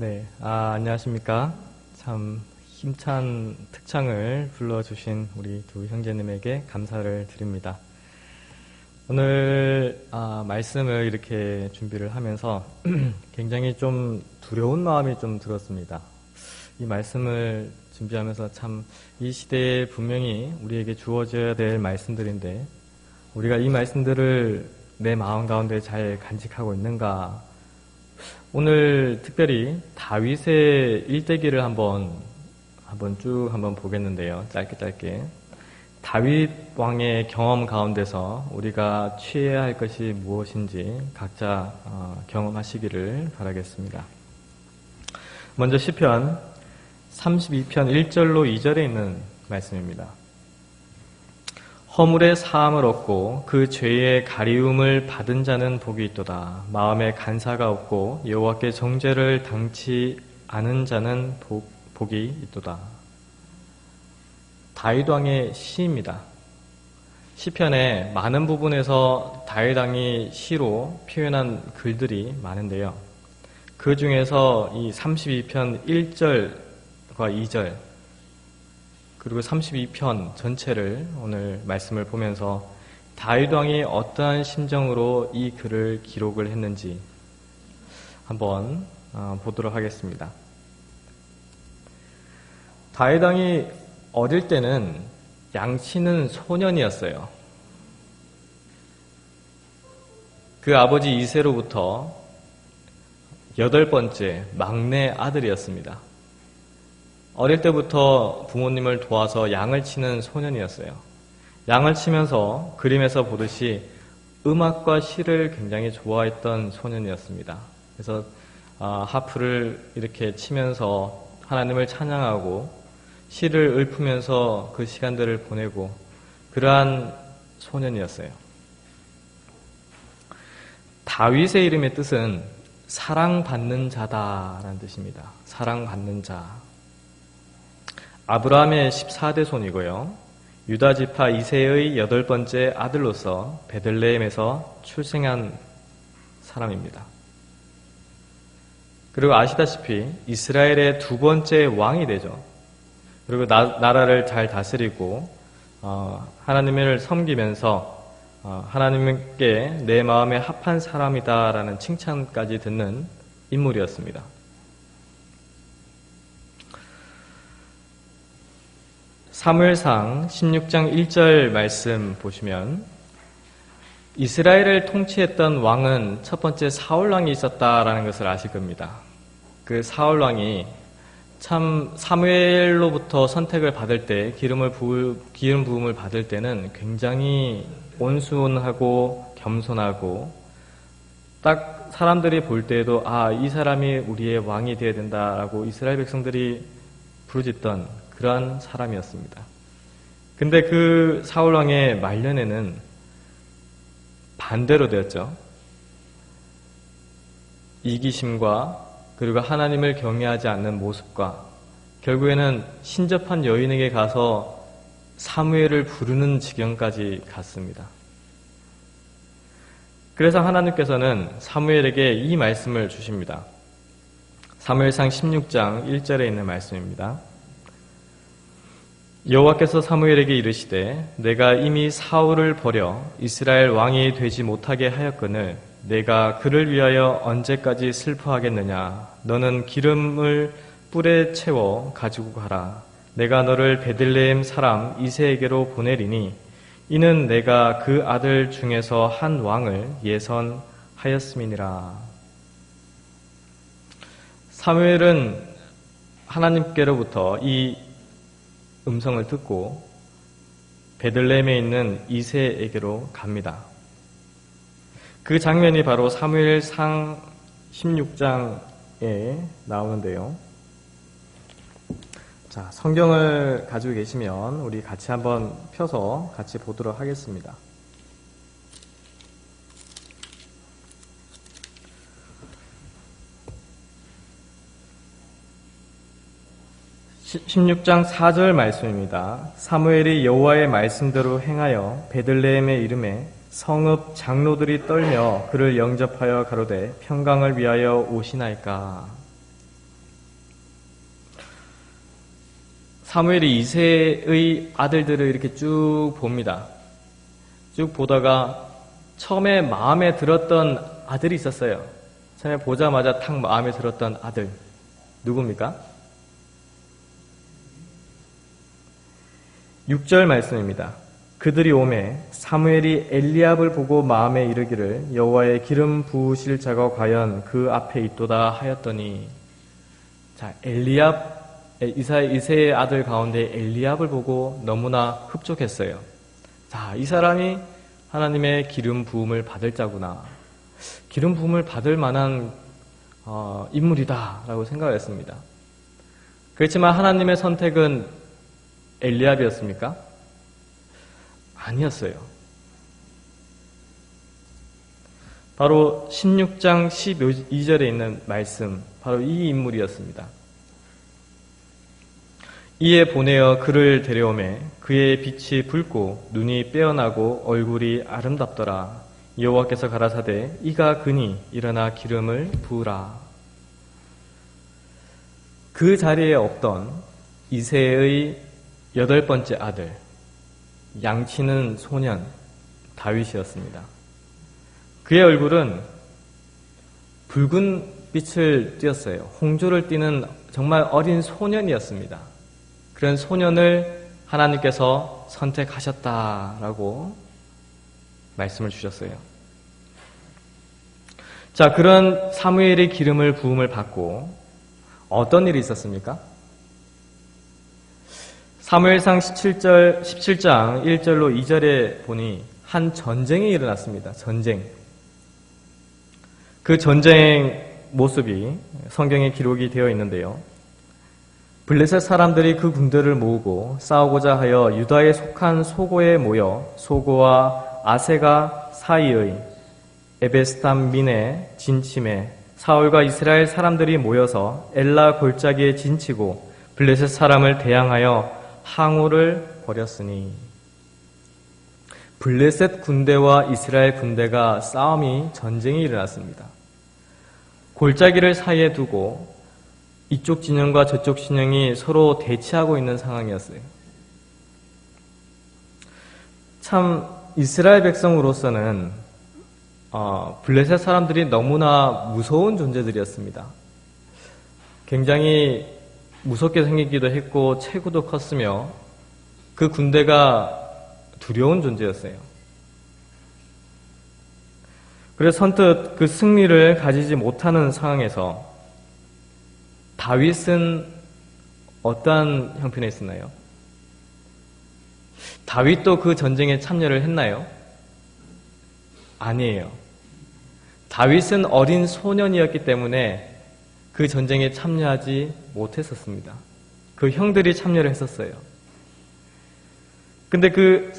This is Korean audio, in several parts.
네, 안녕하십니까. 참 힘찬 특창을 불러주신 우리 두 형제님에게 감사를 드립니다. 오늘 말씀을 이렇게 준비를 하면서 굉장히 좀 두려운 마음이 좀 들었습니다. 이 말씀을 준비하면서 참 이 시대에 분명히 우리에게 주어져야 될 말씀들인데 우리가 이 말씀들을 내 마음 가운데 잘 간직하고 있는가. 오늘 특별히 다윗의 일대기를 한번 보겠는데요. 짧게. 다윗 왕의 경험 가운데서 우리가 취해야 할 것이 무엇인지 각자 경험하시기를 바라겠습니다. 먼저 시편 32편 1절로 2절에 있는 말씀입니다. 허물의 사함을 얻고 그 죄의 가리움을 받은 자는 복이 있도다. 마음에 간사가 없고 여호와께 정죄를 당치 않은 자는 복이 있도다. 다윗 왕의 시입니다. 시편의 많은 부분에서 다윗 왕이 시로 표현한 글들이 많은데요. 그 중에서 이 32편 1절과 2절 그리고 32편 전체를 오늘 말씀을 보면서 다윗 왕이 어떠한 심정으로 이 글을 기록을 했는지 한번 보도록 하겠습니다. 다윗 왕이 어릴 때는 양치는 소년이었어요. 그 아버지 이새로부터 8번째 막내 아들이었습니다. 어릴 때부터 부모님을 도와서 양을 치는 소년이었어요. 양을 치면서 그림에서 보듯이 음악과 시를 굉장히 좋아했던 소년이었습니다. 그래서 하프를 이렇게 치면서 하나님을 찬양하고 시를 읊으면서 그 시간들을 보내고 그러한 소년이었어요. 다윗의 이름의 뜻은 사랑받는 자다라는 뜻입니다. 사랑받는 자. 아브라함의 14대 손이고요. 유다 지파 이새의 8번째 아들로서 베들레헴에서 출생한 사람입니다. 그리고 아시다시피 이스라엘의 2번째 왕이 되죠. 그리고 나라를 잘 다스리고 하나님을 섬기면서 하나님께 내 마음에 합한 사람이다라는 칭찬까지 듣는 인물이었습니다. 사무엘상 16장 1절 말씀 보시면 이스라엘을 통치했던 왕은 첫 번째 사울왕이 있었다라는 것을 아실 겁니다. 그 사울왕이 참 사무엘로부터 선택을 받을 때 기름 부음을 받을 때는 굉장히 온순하고 겸손하고 딱 사람들이 볼 때에도 이 사람이 우리의 왕이 되어야 된다라고 이스라엘 백성들이 부르짖던 그러한 사람이었습니다. 근데 그 사울왕의 말년에는 반대로 되었죠. 이기심과 그리고 하나님을 경외하지 않는 모습과 결국에는 신접한 여인에게 가서 사무엘을 부르는 지경까지 갔습니다. 그래서 하나님께서는 사무엘에게 이 말씀을 주십니다. 사무엘상 16장 1절에 있는 말씀입니다. 여호와께서 사무엘에게 이르시되 내가 이미 사울을 버려 이스라엘 왕이 되지 못하게 하였거늘 내가 그를 위하여 언제까지 슬퍼하겠느냐. 너는 기름을 뿔에 채워 가지고 가라. 내가 너를 베들레헴 사람 이새에게로 보내리니 이는 내가 그 아들 중에서 한 왕을 예선하였음이니라. 사무엘은 하나님께로부터 이 음성을 듣고 베들레헴에 있는 이새에게로 갑니다. 그 장면이 바로 사무엘상 16장에 나오는데요. 자, 성경을 가지고 계시면 우리 같이 한번 펴서 같이 보도록 하겠습니다. 16장 4절 말씀입니다. 사무엘이 여호와의 말씀대로 행하여 베들레헴에 이르매 성읍 장로들이 떨며 그를 영접하여 가로되 평강을 위하여 오시나이까. 사무엘이 이새의 아들들을 이렇게 쭉 봅니다. 쭉 보다가 처음에 마음에 들었던 아들이 있었어요. 처음에 보자마자 탁 마음에 들었던 아들. 누굽니까? 6절 말씀입니다. 그들이 오매 사무엘이 엘리압을 보고 마음에 이르기를 여호와의 기름 부으실 자가 과연 그 앞에 있도다 하였더니, 자, 엘리압, 이새의 아들 가운데 엘리압을 보고 너무나 흡족했어요. 자, 이 사람이 하나님의 기름 부음을 받을 자구나. 기름 부음을 받을 만한 인물이다 라고 생각을 했습니다. 그렇지만 하나님의 선택은 엘리압이었습니까? 아니었어요. 바로 16장 12절에 있는 말씀, 바로 이 인물이었습니다. 이에 보내어 그를 데려오매 그의 빛이 붉고 눈이 빼어나고 얼굴이 아름답더라. 여호와께서 가라사대 이가 그니 일어나 기름을 부으라. 그 자리에 없던 이새의 8번째 아들, 양치는 소년 다윗이었습니다. 그의 얼굴은 붉은 빛을 띠었어요. 홍조를 띠는 정말 어린 소년이었습니다. 그런 소년을 하나님께서 선택하셨다라고 말씀을 주셨어요. 자, 그런 사무엘의 기름을 부음을 받고 어떤 일이 있었습니까? 사무엘상 17장 1절로 2절에 보니 한 전쟁이 일어났습니다. 전쟁. 그 전쟁 모습이 성경에 기록이 되어 있는데요. 블레셋 사람들이 그 군대를 모으고 싸우고자 하여 유다에 속한 소고에 모여 소고와 아세가 사이의 에베스담민에 진침해 사울과 이스라엘 사람들이 모여서 엘라 골짜기에 진치고 블레셋 사람을 대항하여 항우를 벌였으니, 블레셋 군대와 이스라엘 군대가 전쟁이 일어났습니다. 골짜기를 사이에 두고 이쪽 진영과 저쪽 진영이 서로 대치하고 있는 상황이었어요. 참 이스라엘 백성으로서는 블레셋 사람들이 너무나 무서운 존재들이었습니다. 굉장히 무섭게 생기기도 했고 체구도 컸으며 그 군대가 두려운 존재였어요. 그래서 선뜻 그 승리를 가지지 못하는 상황에서 다윗은 어떠한 형편에 있었나요? 다윗도 그 전쟁에 참여를 했나요? 아니에요. 다윗은 어린 소년이었기 때문에 그 전쟁에 참여하지 못했었습니다. 그 형들이 참여를 했었어요. 근데 그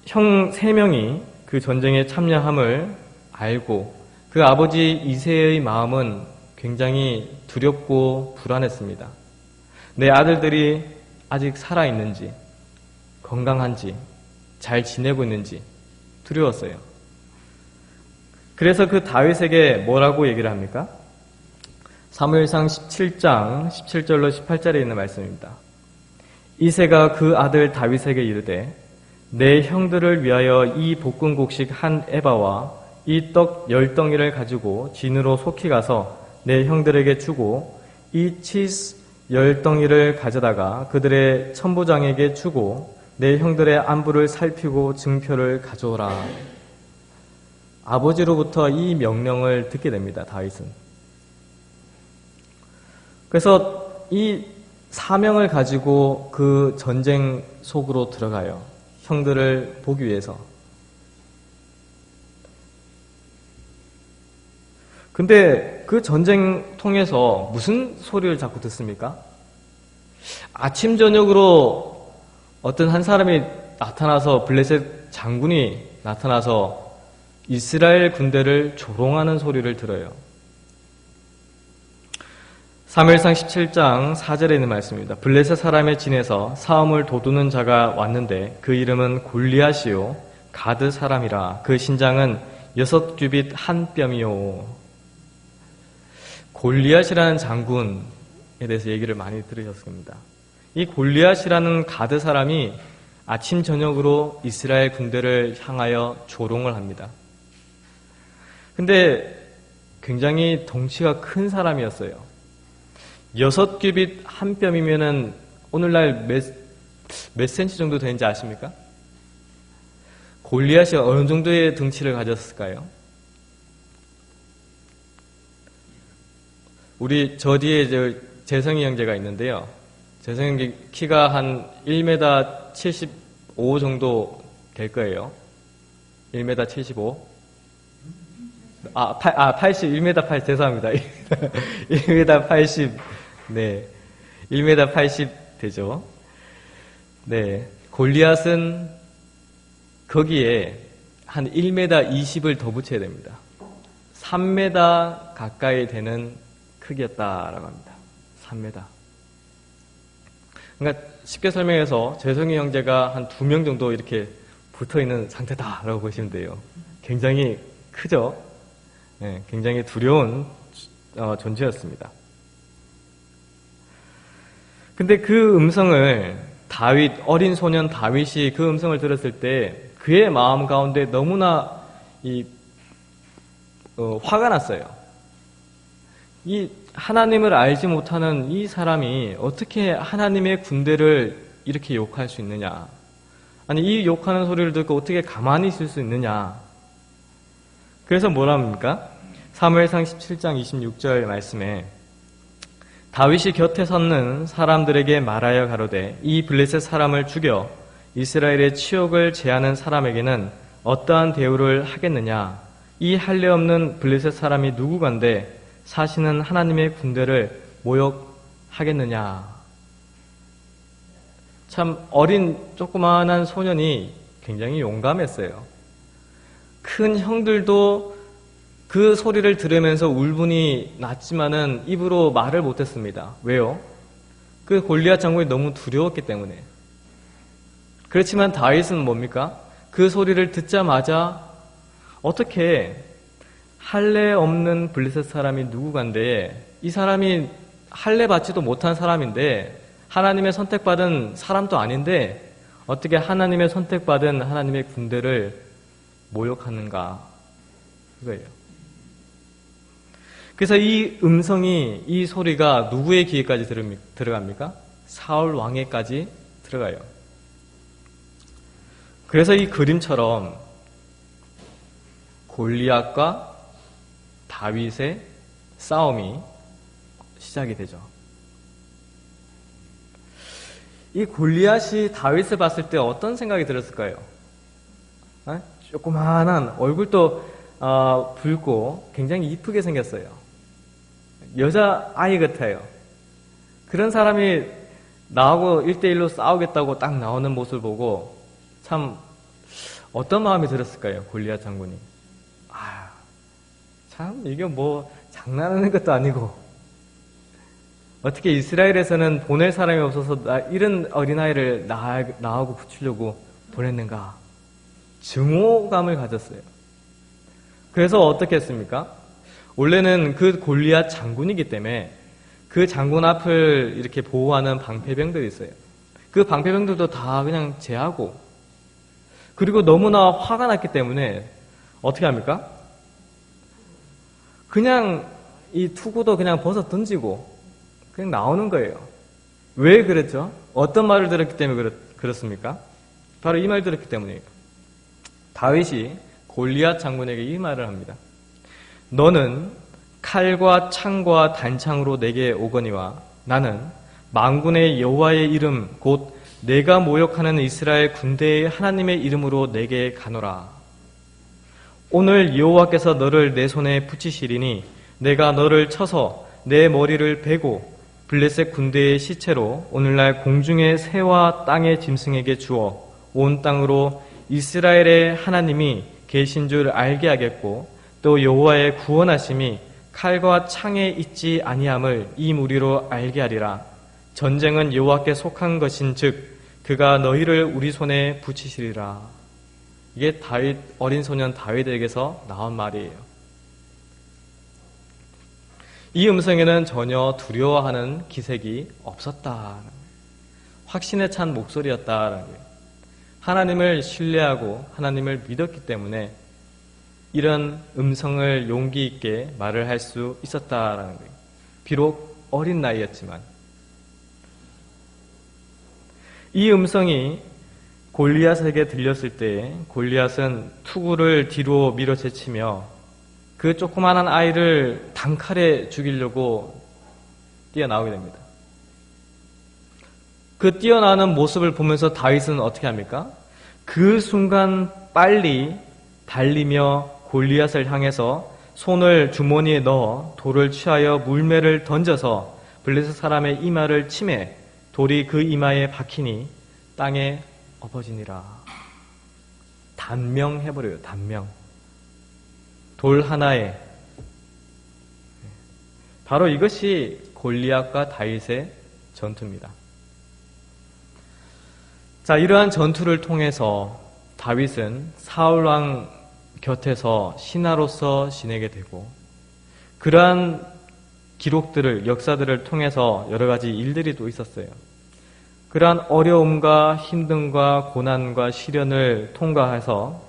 형 3명이 그 전쟁에 참여함을 알고 그 아버지 이새의 마음은 굉장히 두렵고 불안했습니다. 내 아들들이 아직 살아있는지, 건강한지, 잘 지내고 있는지 두려웠어요. 그래서 그 다윗에게 뭐라고 얘기를 합니까? 사무엘상 17장 17절로 18절에 있는 말씀입니다. 이새가 그 아들 다윗에게 이르되 내 형들을 위하여 이 볶음곡식 한 에바와 이 떡 10덩이를 가지고 진으로 속히 가서 내 형들에게 주고 이 치즈 10덩이를 가져다가 그들의 천부장에게 주고 내 형들의 안부를 살피고 증표를 가져오라. 아버지로부터 이 명령을 듣게 됩니다. 다윗은. 그래서 이 사명을 가지고 그 전쟁 속으로 들어가요. 형들을 보기 위해서. 근데 그 전쟁 통해서 무슨 소리를 자꾸 듣습니까? 아침 저녁으로 어떤 한 사람이 나타나서, 블레셋 장군이 나타나서 이스라엘 군대를 조롱하는 소리를 들어요. 사무엘상 17장 4절에 있는 말씀입니다. 블레셋 사람의 진에서 사움을 도두는 자가 왔는데 그 이름은 골리앗이요 가드 사람이라. 그 신장은 6규빗 한 뼘이요. 골리앗이라는 장군에 대해서 얘기를 많이 들으셨을 겁니다. 이 골리앗이라는 가드 사람이 아침 저녁으로 이스라엘 군대를 향하여 조롱을 합니다. 근데 굉장히 덩치가 큰 사람이었어요. 6규빗 한 뼘이면은 오늘날 몇 센치 정도 되는지 아십니까? 골리앗이 어느 정도의 덩치를 가졌을까요? 저 뒤에 재성이 형제가 있는데요. 재성이 형제 키가 한 1m 75 정도 될 거예요. 1m 75. 80, 1m 80, 죄송합니다. 1m 80, 네. 1m 80 되죠. 네. 골리앗은 거기에 한 1m 20을 더 붙여야 됩니다. 3m 가까이 되는 크기였다라고 합니다. 3m. 그러니까 쉽게 설명해서 재성이 형제가 한 2명 정도 이렇게 붙어 있는 상태다라고 보시면 돼요. 굉장히 크죠? 네, 굉장히 두려운 존재였습니다. 근데 그 음성을 어린 소년 다윗이 그 음성을 들었을 때 그의 마음 가운데 너무나 화가 났어요. 이 하나님을 알지 못하는 이 사람이 어떻게 하나님의 군대를 이렇게 욕할 수 있느냐? 아니, 이 욕하는 소리를 듣고 어떻게 가만히 있을 수 있느냐? 그래서 뭐라 합니까? 사무엘상 17장 26절 말씀에 다윗이 곁에 섰는 사람들에게 말하여 가로되 이 블레셋 사람을 죽여 이스라엘의 치욕을 제하는 사람에게는 어떠한 대우를 하겠느냐? 이 할례 없는 블레셋 사람이 누구간데 사시는 하나님의 군대를 모욕하겠느냐? 참 어린 조그마한 소년이 굉장히 용감했어요. 큰 형들도 그 소리를 들으면서 울분이 났지만은 입으로 말을 못했습니다. 왜요? 그 골리앗 장군이 너무 두려웠기 때문에. 그렇지만 다윗은 뭡니까? 그 소리를 듣자마자 어떻게 할례 없는 블레셋 사람이 누구간데 이 사람이 할례 받지도 못한 사람인데 하나님의 선택받은 사람도 아닌데 어떻게 하나님의 선택받은 하나님의 군대를 모욕하는가? 그거예요. 그래서 이 음성이, 이 소리가 누구의 귀에까지 들어갑니까? 사울 왕에까지 들어가요. 그래서 이 그림처럼 골리앗과 다윗의 싸움이 시작이 되죠. 이 골리앗이 다윗을 봤을 때 어떤 생각이 들었을까요? 조그마한 얼굴도 붉고 굉장히 이쁘게 생겼어요. 여자아이 같아요. 그런 사람이 나하고 1대1로 싸우겠다고 딱 나오는 모습을 보고 참 어떤 마음이 들었을까요? 골리앗 장군이. 참 이게 뭐 장난하는 것도 아니고 어떻게 이스라엘에서는 보낼 사람이 없어서 이런 어린아이를 나하고 붙이려고 보냈는가? 증오감을 가졌어요. 그래서 어떻게 했습니까? 원래는 그 골리앗 장군이기 때문에 그 장군 앞을 이렇게 보호하는 방패병들이 있어요. 그 방패병들도 다 그냥 제하고 그리고 너무나 화가 났기 때문에 어떻게 합니까? 그냥 이 투구도 그냥 벗어 던지고 그냥 나오는 거예요. 왜 그랬죠? 어떤 말을 들었기 때문에 그렇습니까? 바로 이 말 들었기 때문이에요. 다윗이 골리앗 장군에게 이 말을 합니다. 너는 칼과 창과 단창으로 내게 오거니와 나는 만군의 여호와의 이름 곧 내가 모욕하는 이스라엘 군대의 하나님의 이름으로 내게 가노라. 오늘 여호와께서 너를 내 손에 붙이시리니 내가 너를 쳐서 내 머리를 베고 블레셋 군대의 시체로 오늘날 공중의 새와 땅의 짐승에게 주어 온 땅으로 이스라엘의 하나님이 계신 줄 알게 하겠고 또 여호와의 구원하심이 칼과 창에 있지 아니함을 이 무리로 알게 하리라. 전쟁은 여호와께 속한 것인즉 그가 너희를 우리 손에 붙이시리라. 이게 어린 소년 다윗에게서 나온 말이에요. 이 음성에는 전혀 두려워하는 기색이 없었다. 확신에 찬 목소리였다라는 거예요. 하나님을 신뢰하고 하나님을 믿었기 때문에 이런 음성을 용기 있게 말을 할 수 있었다라는 거예요. 비록 어린 나이였지만 이 음성이 골리앗에게 들렸을 때 골리앗은 투구를 뒤로 밀어제치며 그 조그마한 아이를 단칼에 죽이려고 뛰어나오게 됩니다. 그 뛰어나오는 모습을 보면서 다윗은 어떻게 합니까? 그 순간 빨리 달리며 골리앗을 향해서 손을 주머니에 넣어 돌을 취하여 물매를 던져서 블레셋 사람의 이마를 치매 돌이 그 이마에 박히니 땅에 엎어지니라. 단명해버려요. 단명. 돌 하나에. 바로 이것이 골리앗과 다윗의 전투입니다. 자, 이러한 전투를 통해서 다윗은 사울왕 곁에서 신하로서 지내게 되고 그러한 기록들을, 역사들을 통해서 여러 가지 일들이 또 있었어요. 그러한 어려움과 힘듦과 고난과 시련을 통과해서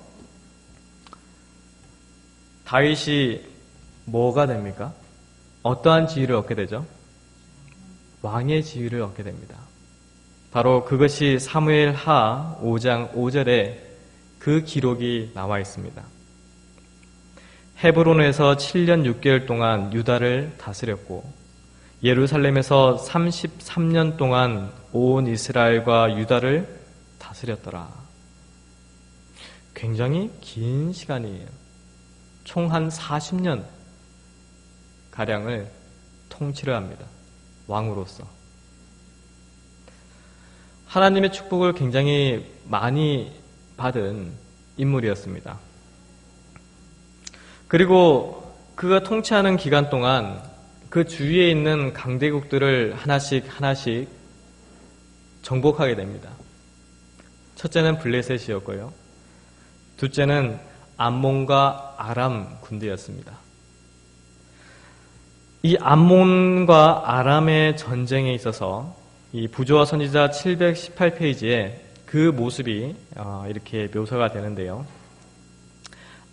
다윗이 뭐가 됩니까? 어떠한 지위를 얻게 되죠? 왕의 지위를 얻게 됩니다. 바로 그것이 사무엘하 5장 5절에 그 기록이 나와 있습니다. 헤브론에서 7년 6개월 동안 유다를 다스렸고 예루살렘에서 33년 동안 온 이스라엘과 유다를 다스렸더라. 굉장히 긴 시간이에요. 총 한 40년 가량을 통치를 합니다. 왕으로서. 하나님의 축복을 굉장히 많이 받은 인물이었습니다. 그리고 그가 통치하는 기간 동안 그 주위에 있는 강대국들을 하나씩 정복하게 됩니다. 첫째는 블레셋이었고요. 둘째는 암몬과 아람 군대였습니다. 이 암몬과 아람의 전쟁에 있어서 이 부조와 선지자 718페이지에 그 모습이 이렇게 묘사가 되는데요.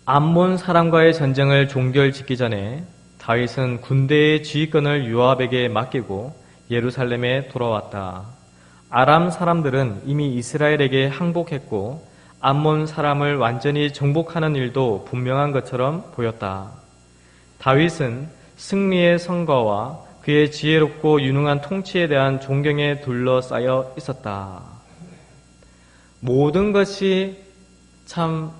암몬 사람과의 전쟁을 종결짓기 전에 다윗은 군대의 지휘권을 요압에게 맡기고 예루살렘에 돌아왔다. 아람 사람들은 이미 이스라엘에게 항복했고 암몬 사람을 완전히 정복하는 일도 분명한 것처럼 보였다. 다윗은 승리의 성과와 그의 지혜롭고 유능한 통치에 대한 존경에 둘러싸여 있었다. 모든 것이 참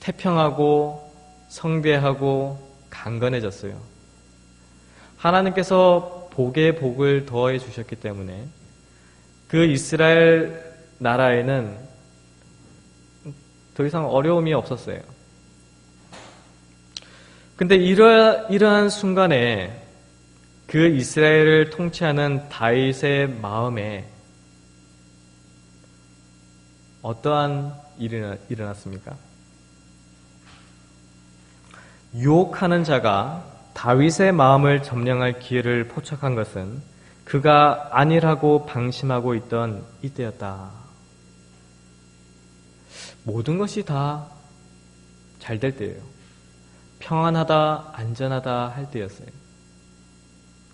태평하고 성대하고 강건해졌어요. 하나님께서 복에 복을 더해 주셨기 때문에 그 이스라엘 나라에는 더 이상 어려움이 없었어요. 근데 이러한 순간에 그 이스라엘을 통치하는 다윗의 마음에 어떠한 일이 일어났습니까? 유혹하는 자가 다윗의 마음을 점령할 기회를 포착한 것은 그가 안일하고 방심하고 있던 이때였다. 모든 것이 다 잘 될 때예요. 평안하다, 안전하다 할 때였어요.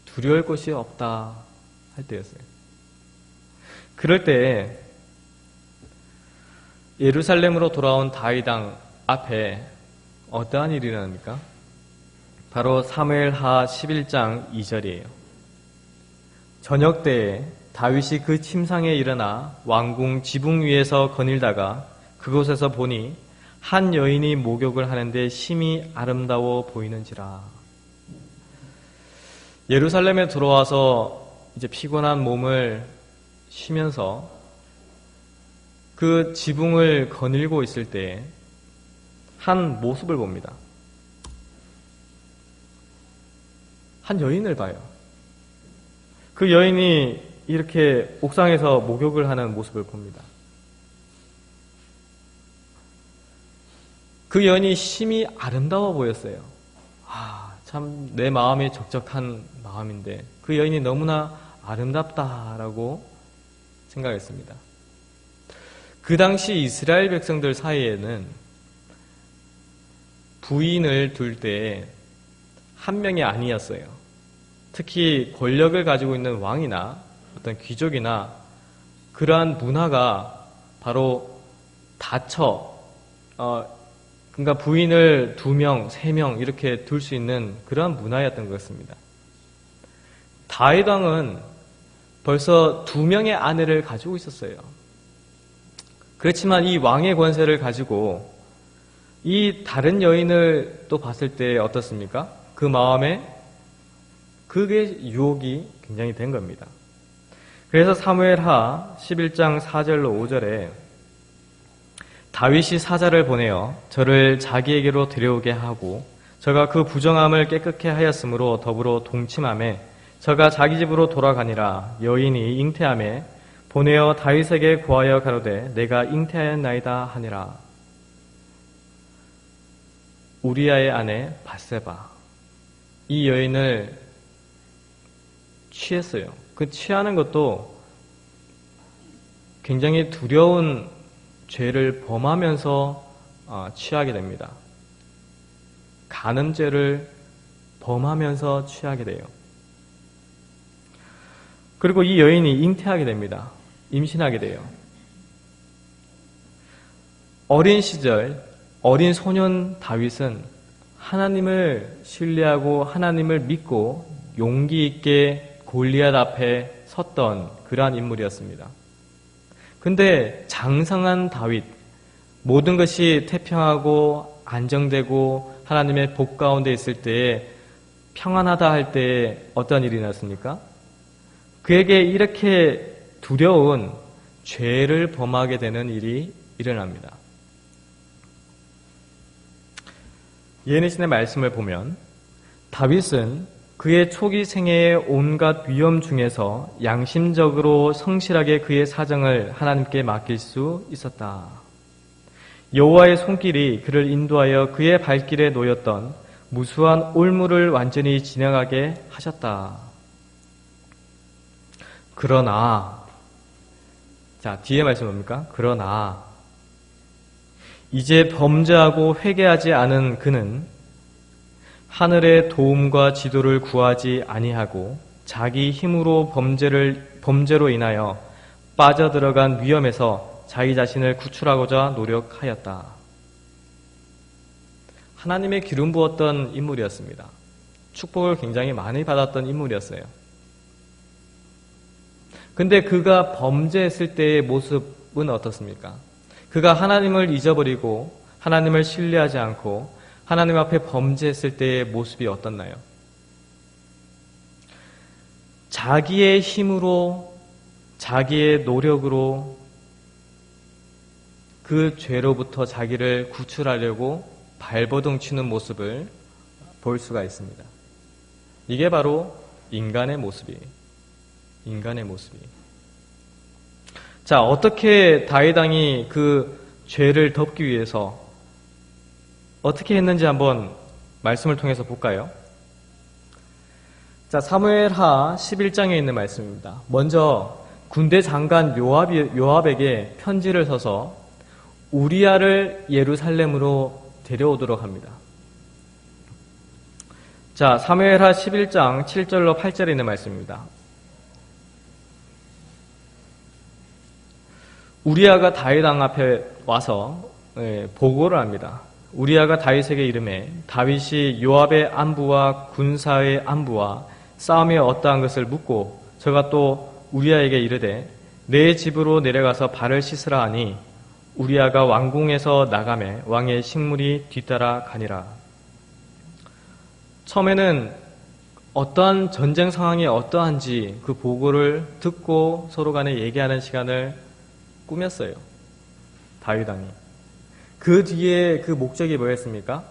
두려울 것이 없다 할 때였어요. 그럴 때 예루살렘으로 돌아온 다윗 왕 앞에 어떠한 일이 일어납니까? 바로 사무엘하 11장 2절이에요. 저녁 때에 다윗이 그 침상에 일어나 왕궁 지붕 위에서 거닐다가 그곳에서 보니 한 여인이 목욕을 하는데 심히 아름다워 보이는지라. 예루살렘에 들어와서 이제 피곤한 몸을 쉬면서 그 지붕을 거닐고 있을 때 한 모습을 봅니다. 한 여인을 봐요. 그 여인이 이렇게 옥상에서 목욕을 하는 모습을 봅니다. 그 여인이 심히 아름다워 보였어요. 참 내 마음이 적적한 마음인데 그 여인이 너무나 아름답다라고 생각했습니다. 그 당시 이스라엘 백성들 사이에는 부인을 둘 때 한 명이 아니었어요. 특히 권력을 가지고 있는 왕이나 어떤 귀족이나 그러한 문화가 바로 그러니까 부인을 2명, 3명 이렇게 둘 수 있는 그러한 문화였던 것 같습니다. 다윗 왕은 벌써 2명의 아내를 가지고 있었어요. 그렇지만 이 왕의 권세를 가지고 이 다른 여인을 또 봤을 때 어떻습니까? 그 마음에 그게 유혹이 굉장히 된 겁니다. 그래서 사무엘하 11장 4절로 5절에 다윗이 사자를 보내어 저를 자기에게로 데려오게 하고 저가 그 부정함을 깨끗게 하였으므로 더불어 동침하매 저가 자기 집으로 돌아가니라. 여인이 잉태하매 보내어 다윗에게 고하여 가로되 내가 잉태하였나이다 하니라. 우리아의 아내 밧세바, 이 여인을 취했어요. 그 취하는 것도 굉장히 두려운 죄를 범하면서 취하게 됩니다. 간음죄를 범하면서 취하게 돼요. 그리고 이 여인이 잉태하게 됩니다. 임신하게 돼요. 어린 시절, 어린 소년 다윗은 하나님을 신뢰하고 하나님을 믿고 용기 있게 골리앗 앞에 섰던 그러한 인물이었습니다. 근데 장성한 다윗, 모든 것이 태평하고 안정되고 하나님의 복 가운데 있을 때에 평안하다 할 때에 어떤 일이 났습니까? 그에게 이렇게 두려운 죄를 범하게 되는 일이 일어납니다. 예언의 말씀을 보면 다윗은 그의 초기 생애의 온갖 위험 중에서 양심적으로 성실하게 그의 사정을 하나님께 맡길 수 있었다. 여호와의 손길이 그를 인도하여 그의 발길에 놓였던 무수한 올무를 완전히 지나가게 하셨다. 그러나, 자, 뒤에 말씀 뭡니까? 그러나 이제 범죄하고 회개하지 않은 그는 하늘의 도움과 지도를 구하지 아니하고 자기 힘으로 범죄로 인하여 빠져들어간 위험에서 자기 자신을 구출하고자 노력하였다. 하나님의 기름 부었던 인물이었습니다. 축복을 굉장히 많이 받았던 인물이었어요. 근데 그가 범죄했을 때의 모습은 어떻습니까? 그가 하나님을 잊어버리고 하나님을 신뢰하지 않고 하나님 앞에 범죄했을 때의 모습이 어떻나요? 자기의 힘으로, 자기의 노력으로 그 죄로부터 자기를 구출하려고 발버둥 치는 모습을 볼 수가 있습니다. 이게 바로 인간의 모습이에요. 인간의 모습이에요. 자, 어떻게 다윗 왕이 그 죄를 덮기 위해서 어떻게 했는지 한번 말씀을 통해서 볼까요? 자, 사무엘하 11장에 있는 말씀입니다. 먼저 군대 장관 요압에게 편지를 써서 우리아를 예루살렘으로 데려오도록 합니다. 자, 사무엘하 11장 7절로 8절에 있는 말씀입니다. 우리아가 다윗 왕 앞에 와서 보고를 합니다. 우리아가 다윗에게 이르매 다윗이 요압의 안부와 군사의 안부와 싸움이 어떠한 것을 묻고 저가 또 우리아에게 이르되 내 집으로 내려가서 발을 씻으라 하니 우리아가 왕궁에서 나가매 왕의 식물이 뒤따라 가니라. 처음에는 어떠한 전쟁 상황이 어떠한지 그 보고를 듣고 서로 간에 얘기하는 시간을 꾸몄어요. 다윗 왕이. 그 뒤에 그 목적이 뭐였습니까?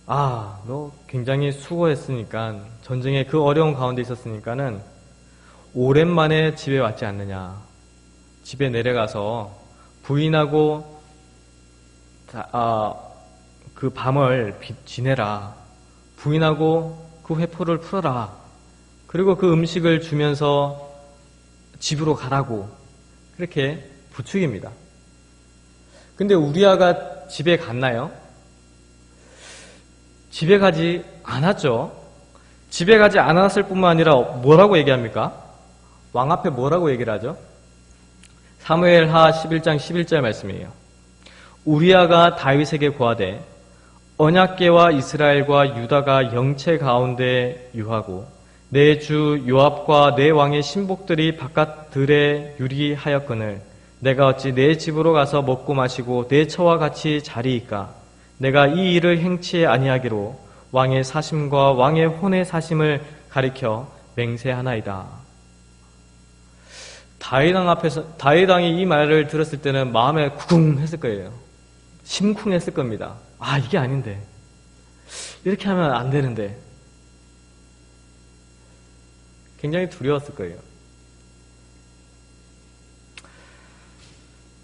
너 굉장히 수고했으니까, 전쟁의 그 어려운 가운데 있었으니까는 오랜만에 집에 왔지 않느냐. 집에 내려가서 부인하고 그 밤을 지내라. 부인하고 그 회포를 풀어라. 그리고 그 음식을 주면서 집으로 가라고 그렇게 부축입니다. 근데 우리아가 집에 갔나요? 집에 가지 않았죠. 집에 가지 않았을 뿐만 아니라 뭐라고 얘기합니까? 왕 앞에 뭐라고 얘기를 하죠? 사무엘하 11장 11절 말씀이에요. 우리아가 다윗에게 고하되 언약궤와 이스라엘과 유다가 영체 가운데 유하고 내 주 요압과 내 왕의 신복들이 바깥 들에 유리하였거늘 내가 어찌 내 집으로 가서 먹고 마시고 내 처와 같이 자리이까? 내가 이 일을 행치 아니하기로 왕의 사심과 왕의 혼의 사심을 가리켜 맹세하나이다. 다윗 왕이 이 말을 들었을 때는 마음에 구궁 했을 거예요. 심쿵했을 겁니다. 아, 이게 아닌데. 이렇게 하면 안 되는데. 굉장히 두려웠을 거예요.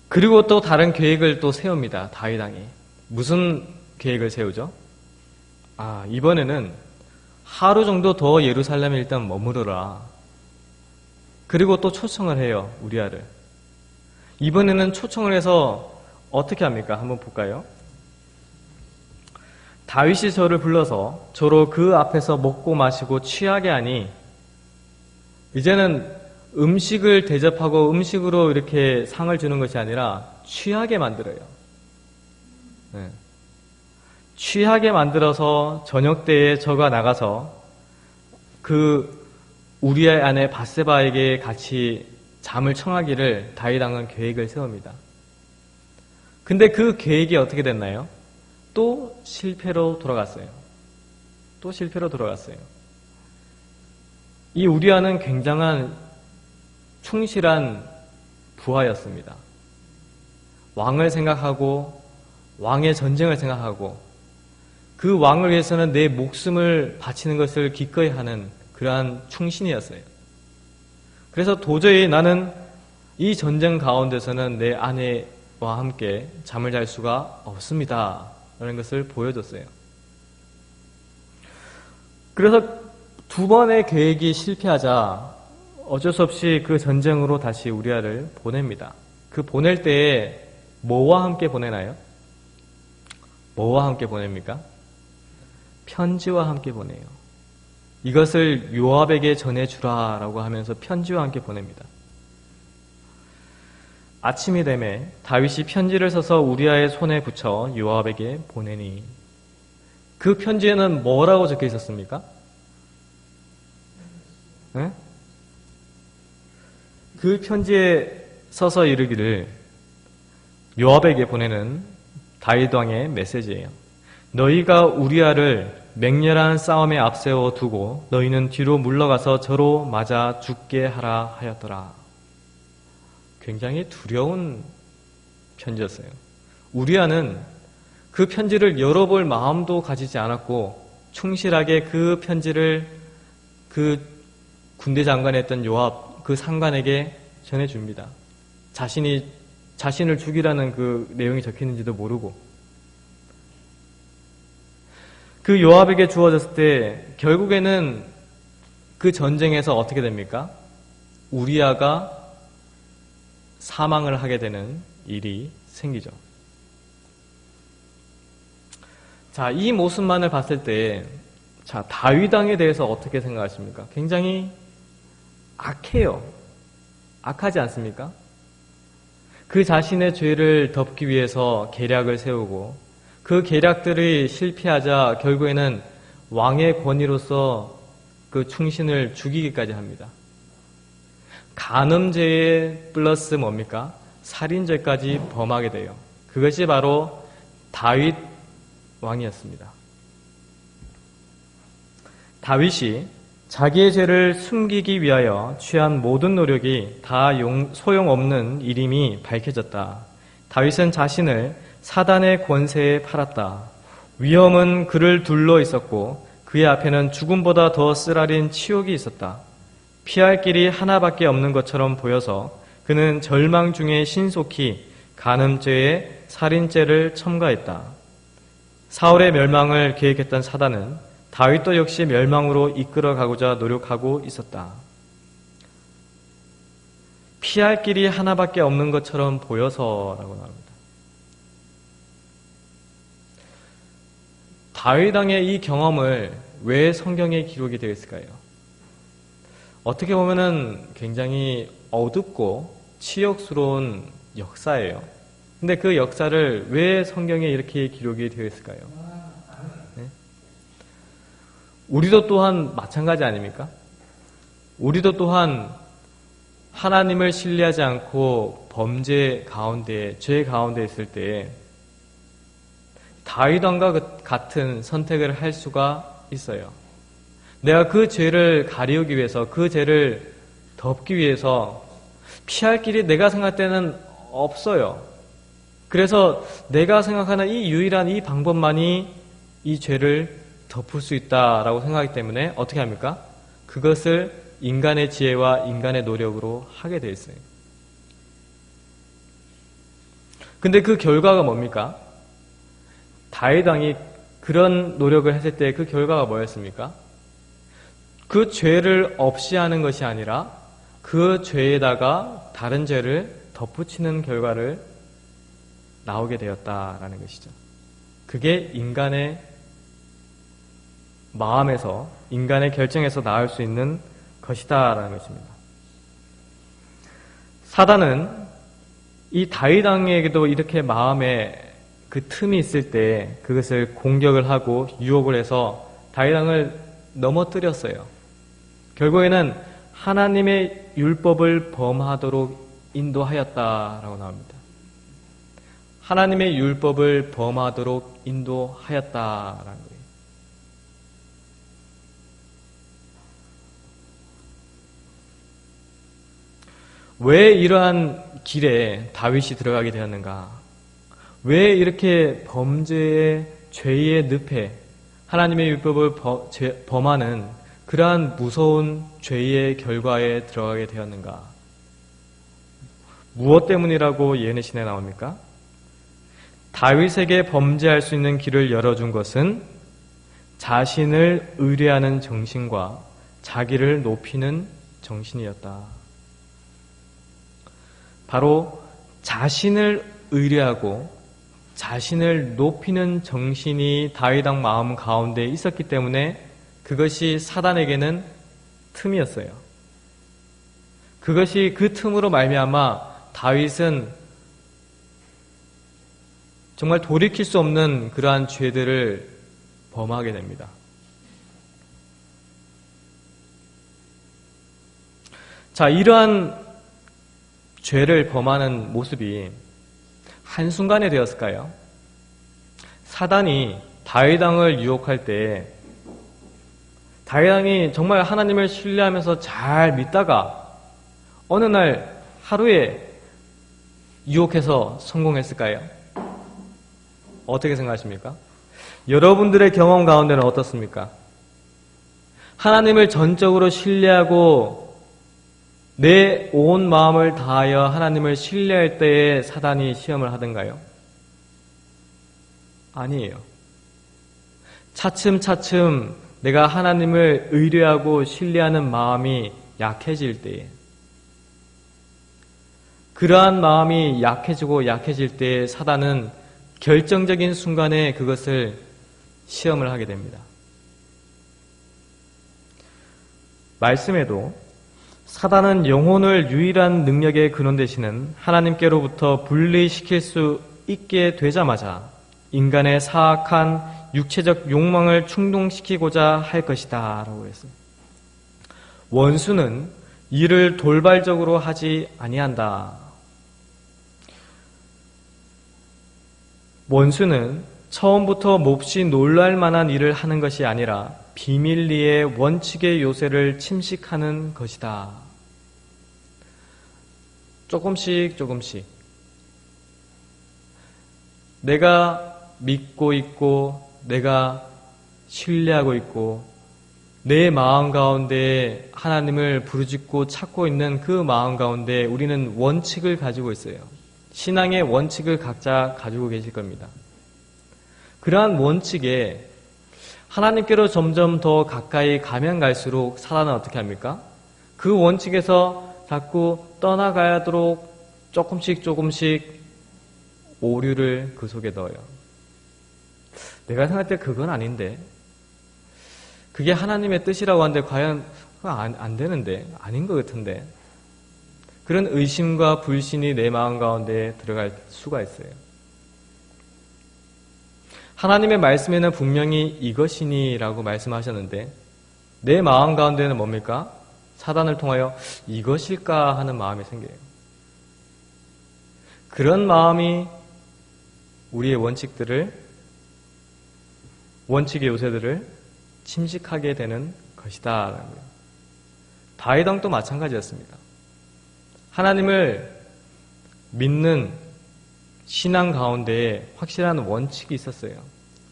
그리고 또 다른 계획을 또 세웁니다. 다윗 왕이. 무슨 계획을 세우죠? 아, 이번에는 하루 정도 더 예루살렘에 일단 머무르라. 그리고 또 초청을 해요. 우리아를. 이번에는 초청을 해서 어떻게 합니까? 한번 볼까요? 다윗이 저를 불러서 저로 그 앞에서 먹고 마시고 취하게 하니 이제는 음식을 대접하고 음식으로 이렇게 상을 주는 것이 아니라 취하게 만들어요. 네. 취하게 만들어서 저녁 때에 저가 나가서 그 우리아의 아내 밧세바에게 같이 잠을 청하기를 다윗 왕은 계획을 세웁니다. 근데 그 계획이 어떻게 됐나요? 또 실패로 돌아갔어요. 또 실패로 돌아갔어요. 이 우리아는 굉장한 충실한 부하였습니다. 왕을 생각하고 왕의 전쟁을 생각하고 그 왕을 위해서는 내 목숨을 바치는 것을 기꺼이 하는 그러한 충신이었어요. 그래서 도저히 나는 이 전쟁 가운데서는 내 아내와 함께 잠을 잘 수가 없습니다. 라는 것을 보여줬어요. 그래서 두 번의 계획이 실패하자 어쩔 수 없이 그 전쟁으로 다시 우리아를 보냅니다. 그 보낼 때에 뭐와 함께 보내나요? 뭐와 함께 보냅니까? 편지와 함께 보내요. 이것을 요압에게 전해주라라고 하면서 편지와 함께 보냅니다. 아침이 되매 다윗이 편지를 써서 우리아의 손에 붙여 요압에게 보내니 그 편지에는 뭐라고 적혀 있었습니까? 네? 그 편지에 써서 이르기를 요압에게 보내는 다윗 왕의 메시지예요. 너희가 우리아를 맹렬한 싸움에 앞세워 두고 너희는 뒤로 물러가서 저로 맞아 죽게 하라 하였더라. 굉장히 두려운 편지였어요. 우리아는 그 편지를 열어볼 마음도 가지지 않았고 충실하게 그 편지를 그 군대 장관이었던 요압 그 상관에게 전해줍니다. 자신을 죽이라는 그 내용이 적혀있는지도 모르고 그 요압에게 주어졌을 때 결국에는 그 전쟁에서 어떻게 됩니까? 우리아가 사망을 하게 되는 일이 생기죠. 자, 이 모습만을 봤을 때, 자, 다윗 왕에 대해서 어떻게 생각하십니까? 굉장히 악해요. 악하지 않습니까? 그 자신의 죄를 덮기 위해서 계략을 세우고, 그 계략들이 실패하자 결국에는 왕의 권위로서 그 충신을 죽이기까지 합니다. 간음죄에 플러스 뭡니까? 살인죄까지 범하게 돼요. 그것이 바로 다윗 왕이었습니다. 다윗이 자기의 죄를 숨기기 위하여 취한 모든 노력이 다 소용없는 일임이 밝혀졌다. 다윗은 자신을 사단의 권세에 팔았다. 위험은 그를 둘러 있었고 그의 앞에는 죽음보다 더 쓰라린 치욕이 있었다. 피할 길이 하나밖에 없는 것처럼 보여서 그는 절망 중에 신속히 간음죄에 살인죄를 첨가했다. 사울의 멸망을 계획했던 사단은 다윗도 역시 멸망으로 이끌어가고자 노력하고 있었다. 피할 길이 하나밖에 없는 것처럼 보여서라고 나옵니다. 다윗 왕의 이 경험을 왜 성경에 기록이 되어 있을까요? 어떻게 보면은 굉장히 어둡고 치욕스러운 역사예요. 근데 그 역사를 왜 성경에 이렇게 기록이 되어 있을까요? 네? 우리도 또한 마찬가지 아닙니까? 우리도 또한 하나님을 신뢰하지 않고 범죄 가운데, 죄 가운데 있을 때 다윗 왕과 같은 선택을 할 수가 있어요. 내가 그 죄를 가리우기 위해서, 그 죄를 덮기 위해서 피할 길이 내가 생각할 때는 없어요. 그래서 내가 생각하는 이 유일한 이 방법만이 이 죄를 덮을 수 있다라고 생각하기 때문에 어떻게 합니까? 그것을 인간의 지혜와 인간의 노력으로 하게 돼 있어요. 근데 그 결과가 뭡니까? 다윗 왕이 그런 노력을 했을 때 그 결과가 뭐였습니까? 그 죄를 없이 하는 것이 아니라 그 죄에다가 다른 죄를 덧붙이는 결과를 나오게 되었다라는 것이죠. 그게 인간의 마음에서, 인간의 결정에서 나올 수 있는 것이다라는 것입니다. 사단은 이 다윗 왕에게도 이렇게 마음에 그 틈이 있을 때 그것을 공격을 하고 유혹을 해서 다윗 왕을 넘어뜨렸어요. 결국에는 하나님의 율법을 범하도록 인도하였다라고 나옵니다. 하나님의 율법을 범하도록 인도하였다라는 거예요. 왜 이러한 길에 다윗이 들어가게 되었는가? 왜 이렇게 범죄의 죄의 늪에 하나님의 율법을 범하는 그러한 무서운 죄의 결과에 들어가게 되었는가? 무엇 때문이라고 예언의 신에 나옵니까? 다윗에게 범죄할 수 있는 길을 열어준 것은 자신을 의뢰하는 정신과 자기를 높이는 정신이었다. 바로 자신을 의뢰하고 자신을 높이는 정신이 다윗 왕 마음 가운데 있었기 때문에 그것이 사단에게는 틈이었어요. 그것이 그 틈으로 말미암아 다윗은 정말 돌이킬 수 없는 그러한 죄들을 범하게 됩니다. 자, 이러한 죄를 범하는 모습이 한순간에 되었을까요? 사단이 다윗 왕을 유혹할 때 다윗 왕이 정말 하나님을 신뢰하면서 잘 믿다가 어느 날 하루에 유혹해서 성공했을까요? 어떻게 생각하십니까? 여러분들의 경험 가운데는 어떻습니까? 하나님을 전적으로 신뢰하고 내 온 마음을 다하여 하나님을 신뢰할 때에 사단이 시험을 하던가요? 아니에요. 차츰차츰 내가 하나님을 의뢰하고 신뢰하는 마음이 약해질 때에, 그러한 마음이 약해지고 약해질 때에 사단은 결정적인 순간에 그것을 시험을 하게 됩니다. 말씀에도 사단은 영혼을 유일한 능력의 근원 되시는 하나님께로부터 분리시킬 수 있게 되자마자 인간의 사악한 육체적 욕망을 충동시키고자 할 것이다 라고 했습니다. 원수는 이를 돌발적으로 하지 아니한다. 원수는 처음부터 몹시 놀랄 만한 일을 하는 것이 아니라 비밀리에 원칙의 요새를 침식하는 것이다. 조금씩 내가 믿고 있고 내가 신뢰하고 있고 내 마음 가운데 하나님을 부르짖고 찾고 있는 그 마음 가운데 우리는 원칙을 가지고 있어요. 신앙의 원칙을 각자 가지고 계실 겁니다. 그러한 원칙에 하나님께로 점점 더 가까이 가면 갈수록 사단은 어떻게 합니까? 그 원칙에서 자꾸 떠나가도록 조금씩 오류를 그 속에 넣어요. 내가 생각할 때 그건 아닌데, 그게 하나님의 뜻이라고 하는데 과연 안 되는데, 아닌 것 같은데, 그런 의심과 불신이 내 마음 가운데 들어갈 수가 있어요. 하나님의 말씀에는 분명히 이것이니라고 말씀하셨는데 내 마음 가운데는 뭡니까? 사단을 통하여 이것일까 하는 마음이 생겨요. 그런 마음이 우리의 원칙의 요새들을 침식하게 되는 것이다. 다윗 왕도 마찬가지였습니다. 하나님을 믿는 신앙 가운데에 확실한 원칙이 있었어요.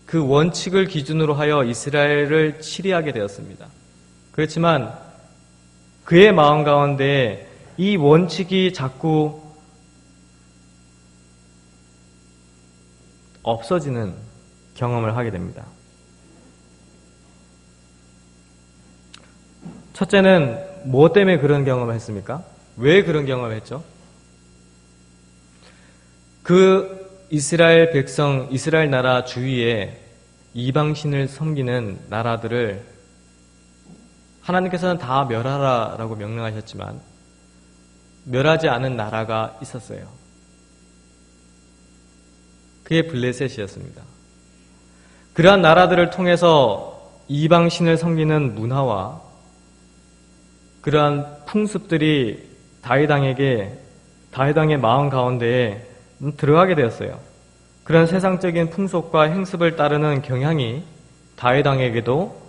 그 원칙을 기준으로 하여 이스라엘을 치리하게 되었습니다. 그렇지만 그의 마음 가운데 이 원칙이 자꾸 없어지는 경험을 하게 됩니다. 첫째는 뭐 때문에 그런 경험을 했습니까? 왜 그런 경험을 했죠? 그 이스라엘 백성, 이스라엘 나라 주위에 이방신을 섬기는 나라들을 하나님께서는 다 멸하라라고 명령하셨지만 멸하지 않은 나라가 있었어요. 그게 블레셋이었습니다. 그러한 나라들을 통해서 이방신을 섬기는 문화와 그러한 풍습들이 다윗 왕의 마음 가운데에 들어가게 되었어요. 그런 세상적인 풍속과 행습을 따르는 경향이 다윗 왕에게도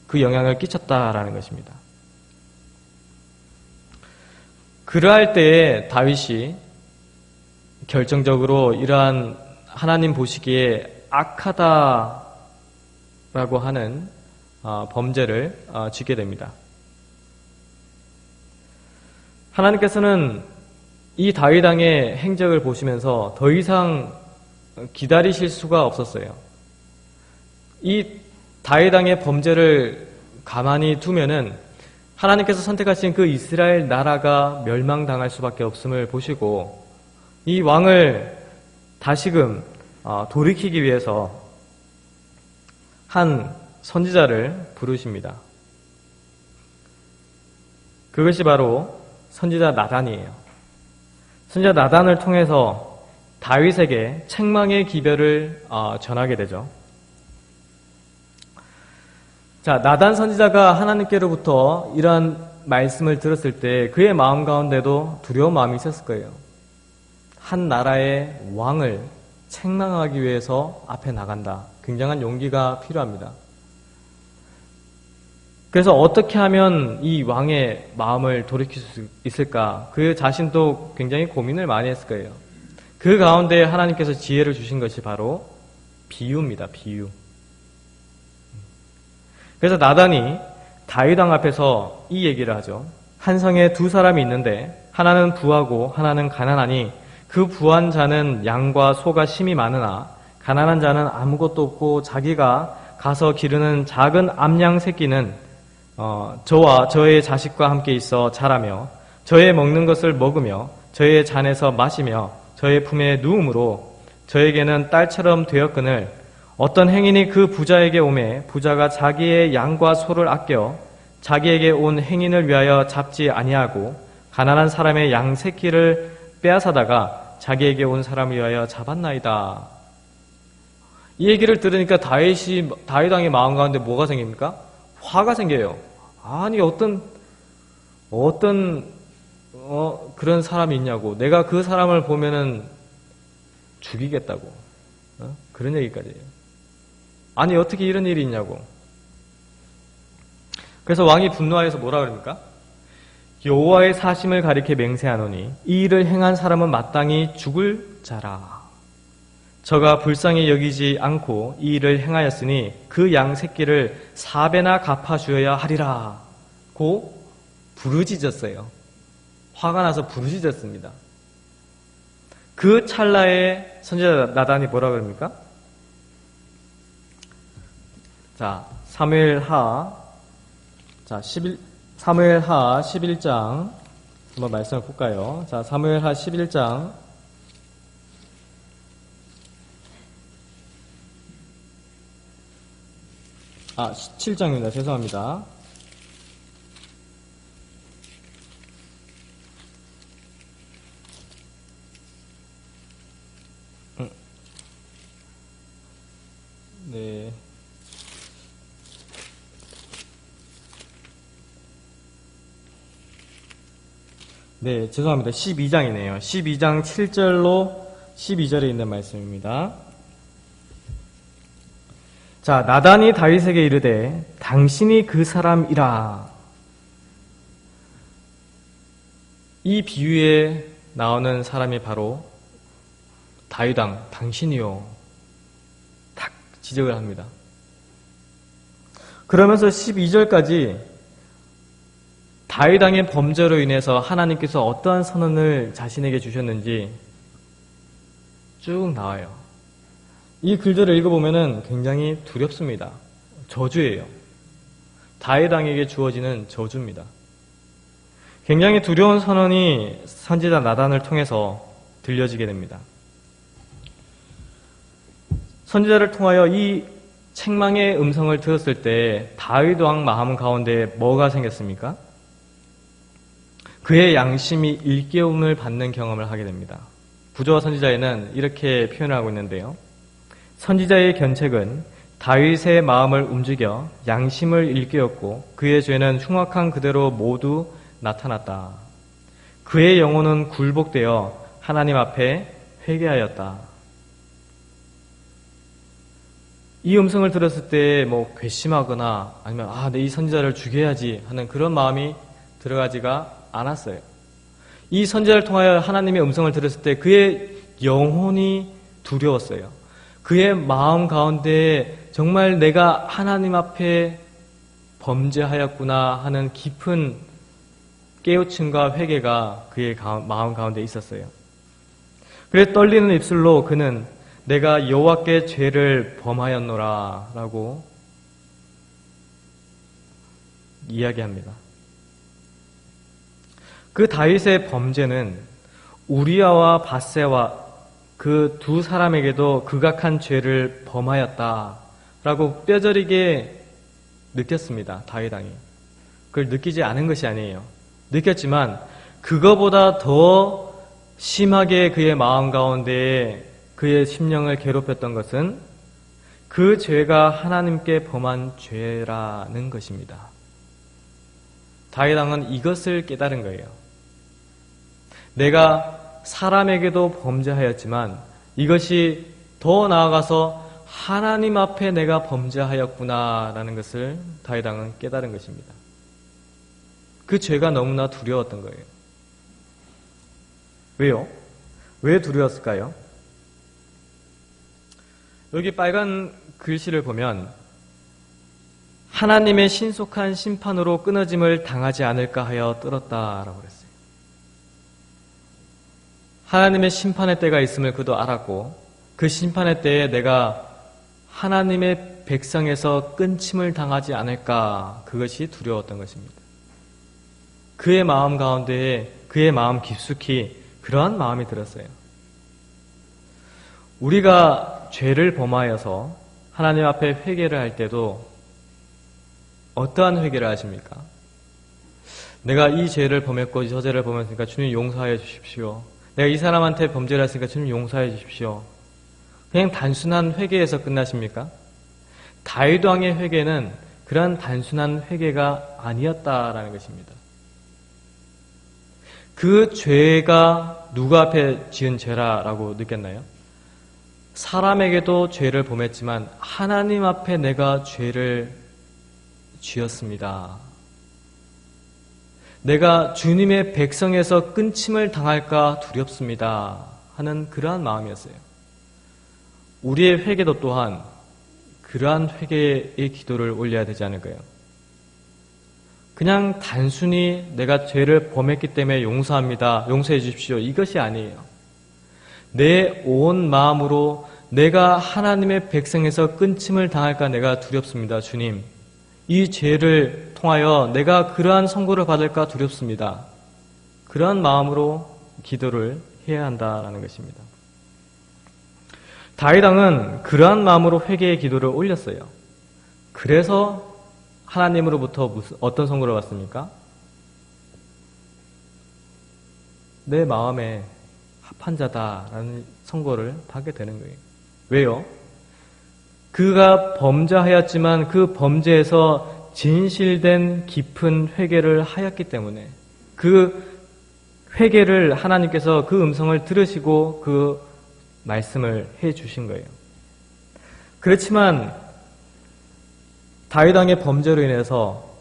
그 영향을 끼쳤다라는 것입니다. 그러할 때에 다윗이 결정적으로 이러한 하나님 보시기에 악하다라고 하는 범죄를 짓게 됩니다. 하나님께서는 이 다윗 왕의 행적을 보시면서 더 이상 기다리실 수가 없었어요. 이 다윗 왕의 범죄를 가만히 두면은 하나님께서 선택하신 그 이스라엘 나라가 멸망당할 수밖에 없음을 보시고 이 왕을 다시금 돌이키기 위해서 한 선지자를 부르십니다. 그것이 바로 선지자 나단이에요. 선지자 나단을 통해서 다윗에게 책망의 기별을 전하게 되죠. 자, 나단 선지자가 하나님께로부터 이러한 말씀을 들었을 때 그의 마음 가운데도 두려운 마음이 있었을 거예요. 한 나라의 왕을 책망하기 위해서 앞에 나간다. 굉장한 용기가 필요합니다. 그래서 어떻게 하면 이 왕의 마음을 돌이킬 수 있을까? 그 자신도 굉장히 고민을 많이 했을 거예요. 그 가운데 하나님께서 지혜를 주신 것이 바로 비유입니다. 비유. 그래서 나단이 다윗 왕 앞에서 이 얘기를 하죠. 한 성에 두 사람이 있는데 하나는 부하고 하나는 가난하니 그 부한 자는 양과 소가 심이 많으나 가난한 자는 아무것도 없고 자기가 가서 기르는 작은 암양 새끼는 저와 저의 자식과 함께 있어 자라며 저의 먹는 것을 먹으며 저의 잔에서 마시며 저의 품에 누움으로 저에게는 딸처럼 되었거늘 어떤 행인이 그 부자에게 오매 부자가 자기의 양과 소를 아껴 자기에게 온 행인을 위하여 잡지 아니하고 가난한 사람의 양 새끼를 빼앗아다가 자기에게 온 사람을 위하여 잡았나이다. 이 얘기를 들으니까 다윗 왕의 마음 가운데 뭐가 생깁니까? 화가 생겨요. 아니 어떤 그런 사람이 있냐고. 내가 그 사람을 보면은 죽이겠다고. 그런 얘기까지 해요. 아니 어떻게 이런 일이 있냐고. 그래서 왕이 분노하여서 뭐라 그럽니까? 여호와의 사심을 가리켜 맹세하노니 이 일을 행한 사람은 마땅히 죽을 자라. 저가 불쌍히 여기지 않고 이 일을 행하였으니 그 양 새끼를 4배나 갚아주어야 하리라. 고 부르짖었어요. 화가 나서 부르짖었습니다. 그 찰나에 선지자 나단이 뭐라 그럽니까? 자, 사무엘하 11장 한번 말씀을 볼까요? 자, 사무엘하 11장. 아, 17장입니다. 죄송합니다. 네. 네, 죄송합니다. 12장이네요. 12장 7절로 12절에 있는 말씀입니다. 자, 나단이 다윗에게 이르되 당신이 그 사람이라. 이 비유에 나오는 사람이 바로 다윗 왕 당신이요. 탁 지적을 합니다. 그러면서 12절까지 다윗 왕의 범죄로 인해서 하나님께서 어떠한 선언을 자신에게 주셨는지 쭉 나와요. 이 글들을 읽어보면 굉장히 두렵습니다. 저주예요. 다윗 왕에게 주어지는 저주입니다. 굉장히 두려운 선언이 선지자 나단을 통해서 들려지게 됩니다. 선지자를 통하여 이 책망의 음성을 들었을 때 다윗 왕 마음 가운데 뭐가 생겼습니까? 그의 양심이 일깨움을 받는 경험을 하게 됩니다. 부조와 선지자에는 이렇게 표현을 하고 있는데요. 선지자의 견책은 다윗의 마음을 움직여 양심을 일깨웠고 그의 죄는 흉악한 그대로 모두 나타났다. 그의 영혼은 굴복되어 하나님 앞에 회개하였다. 이 음성을 들었을 때 괘씸하거나 아니면 내 이 선지자를 죽여야지 하는 그런 마음이 들어가지가 않았어요. 이 선지자를 통하여 하나님의 음성을 들었을 때 그의 영혼이 두려웠어요. 그의 마음 가운데 정말 내가 하나님 앞에 범죄하였구나 하는 깊은 깨우침과 회개가 그의 마음 가운데 있었어요. 그래서 떨리는 입술로 그는 내가 여호와께 죄를 범하였노라 라고 이야기합니다. 그 다윗의 범죄는 우리아와 밧세와 그 두 사람에게도 극악한 죄를 범하였다라고 뼈저리게 느꼈습니다. 다윗 왕이. 그걸 느끼지 않은 것이 아니에요. 느꼈지만 그거보다 더 심하게 그의 마음 가운데 그의 심령을 괴롭혔던 것은 그 죄가 하나님께 범한 죄라는 것입니다. 다윗 왕은 이것을 깨달은 거예요. 내가 사람에게도 범죄하였지만 이것이 더 나아가서 하나님 앞에 내가 범죄하였구나라는 것을 다윗 왕은 깨달은 것입니다. 그 죄가 너무나 두려웠던 거예요. 왜요? 왜 두려웠을까요? 여기 빨간 글씨를 보면 하나님의 신속한 심판으로 끊어짐을 당하지 않을까 하여 떨었다라고 그랬어요. 하나님의 심판의 때가 있음을 그도 알았고 그 심판의 때에 내가 하나님의 백성에서 끊침을 당하지 않을까, 그것이 두려웠던 것입니다. 그의 마음 가운데에 그의 마음 깊숙이 그러한 마음이 들었어요. 우리가 죄를 범하여서 하나님 앞에 회개를 할 때도 어떠한 회개를 하십니까? 내가 이 죄를 범했고 저 죄를 범했으니까 주님 용서하여 주십시오. 내가 이 사람한테 범죄를 했으니까 주님 용서해 주십시오. 그냥 단순한 회개에서 끝나십니까? 다윗 왕의 회개는 그러한 단순한 회개가 아니었다라는 것입니다. 그 죄가 누구 앞에 지은 죄라고 느꼈나요? 사람에게도 죄를 범했지만 하나님 앞에 내가 죄를 지었습니다. 내가 주님의 백성에서 끊침을 당할까 두렵습니다 하는 그러한 마음이었어요. 우리의 회개도 또한 그러한 회개의 기도를 올려야 되지 않을까요? 그냥 단순히 내가 죄를 범했기 때문에 용서합니다, 용서해 주십시오, 이것이 아니에요. 내 온 마음으로 내가 하나님의 백성에서 끊침을 당할까 내가 두렵습니다. 주님, 이 죄를 통하여 내가 그러한 선고를 받을까 두렵습니다. 그런 마음으로 기도를 해야 한다라는 것입니다. 다윗 왕은 그러한 마음으로 회개의 기도를 올렸어요. 그래서 하나님으로부터 어떤 선고를 받습니까? 내 마음에 합한 자다라는 선고를 받게 되는 거예요. 왜요? 그가 범죄하였지만 그 범죄에서 진실된 깊은 회개를 하였기 때문에 그 회개를 하나님께서 그 음성을 들으시고 그 말씀을 해 주신 거예요. 그렇지만 다윗 왕의 범죄로 인해서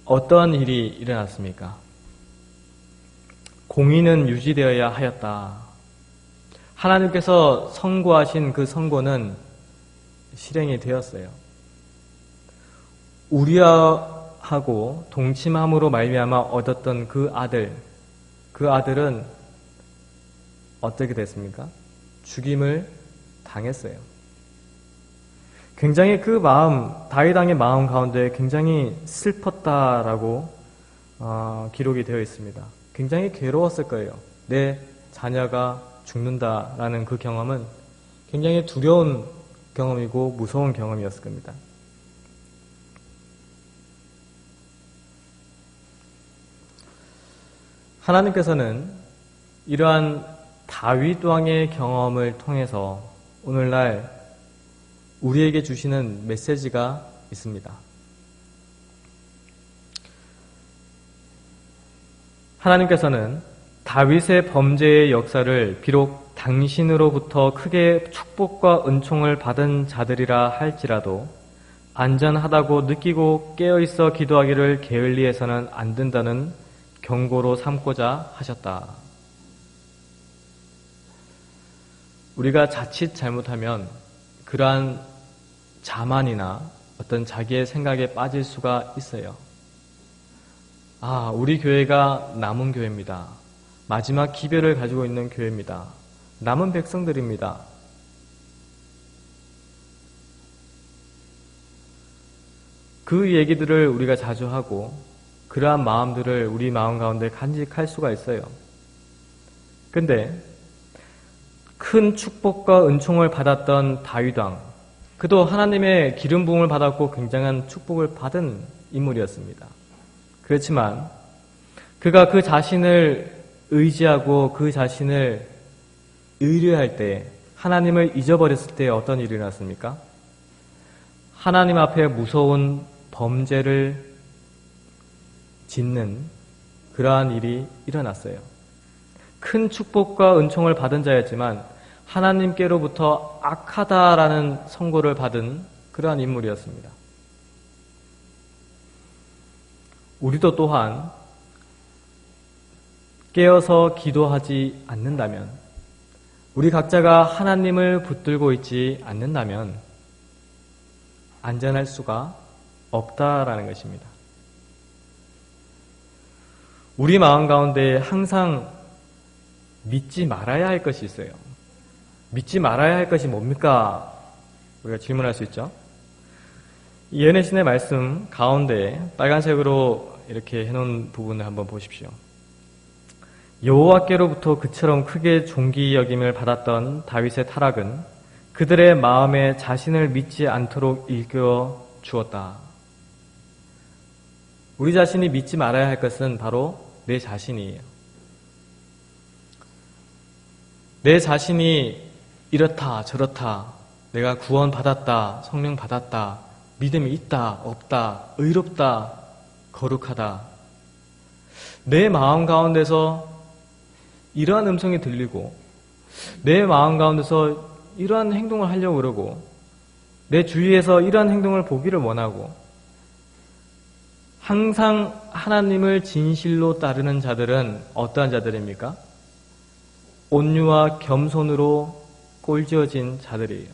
어떠한 일이 일어났습니까? 공의는 유지되어야 하였다. 하나님께서 선고하신 그 선고는 실행이 되었어요. 우리아하고 동침함으로 말미암아 얻었던 그 아들은 어떻게 됐습니까? 죽임을 당했어요. 굉장히 그 마음, 다윗 왕의 마음 가운데 굉장히 슬펐다라고 기록이 되어 있습니다. 굉장히 괴로웠을 거예요. 내 자녀가 죽는다라는 그 경험은 굉장히 두려운 경험이고 무서운 경험이었을 겁니다. 하나님께서는 이러한 다윗 왕의 경험을 통해서 오늘날 우리에게 주시는 메시지가 있습니다. 하나님께서는 다윗의 범죄의 역사를 비록 당신으로부터 크게 축복과 은총을 받은 자들이라 할지라도 안전하다고 느끼고 깨어있어 기도하기를 게을리해서는 안 된다는 경고로 삼고자 하셨다. 우리가 자칫 잘못하면 그러한 자만이나 어떤 자기의 생각에 빠질 수가 있어요. 우리 교회가 남은 교회입니다. 마지막 기별을 가지고 있는 교회입니다. 남은 백성들입니다. 그 얘기들을 우리가 자주 하고 그러한 마음들을 우리 마음 가운데 간직할 수가 있어요. 근데 큰 축복과 은총을 받았던 다윗 왕, 그도 하나님의 기름 부음을 받았고 굉장한 축복을 받은 인물이었습니다. 그렇지만 그가 그 자신을 의지하고 그 자신을 의뢰할 때, 하나님을 잊어버렸을 때 어떤 일이 일어났습니까? 하나님 앞에 무서운 범죄를 짓는 그러한 일이 일어났어요. 큰 축복과 은총을 받은 자였지만 하나님께로부터 악하다라는 선고를 받은 그러한 인물이었습니다. 우리도 또한 깨어서 기도하지 않는다면, 우리 각자가 하나님을 붙들고 있지 않는다면 안전할 수가 없다라는 것입니다. 우리 마음 가운데 항상 믿지 말아야 할 것이 있어요. 믿지 말아야 할 것이 뭡니까? 우리가 질문할 수 있죠. 예언의 말씀 가운데 빨간색으로 이렇게 해놓은 부분을 한번 보십시오. 여호와께로부터 그처럼 크게 존귀 여김을 받았던 다윗의 타락은 그들의 마음에 자신을 믿지 않도록 일깨워 주었다. 우리 자신이 믿지 말아야 할 것은 바로 내 자신이에요. 내 자신이 이렇다 저렇다, 내가 구원 받았다, 성령 받았다, 믿음이 있다 없다, 의롭다 거룩하다, 내 마음 가운데서 이러한 음성이 들리고 내 마음 가운데서 이러한 행동을 하려고 그러고 내 주위에서 이러한 행동을 보기를 원하고, 항상 하나님을 진실로 따르는 자들은 어떠한 자들입니까? 온유와 겸손으로 꼴지어진 자들이에요.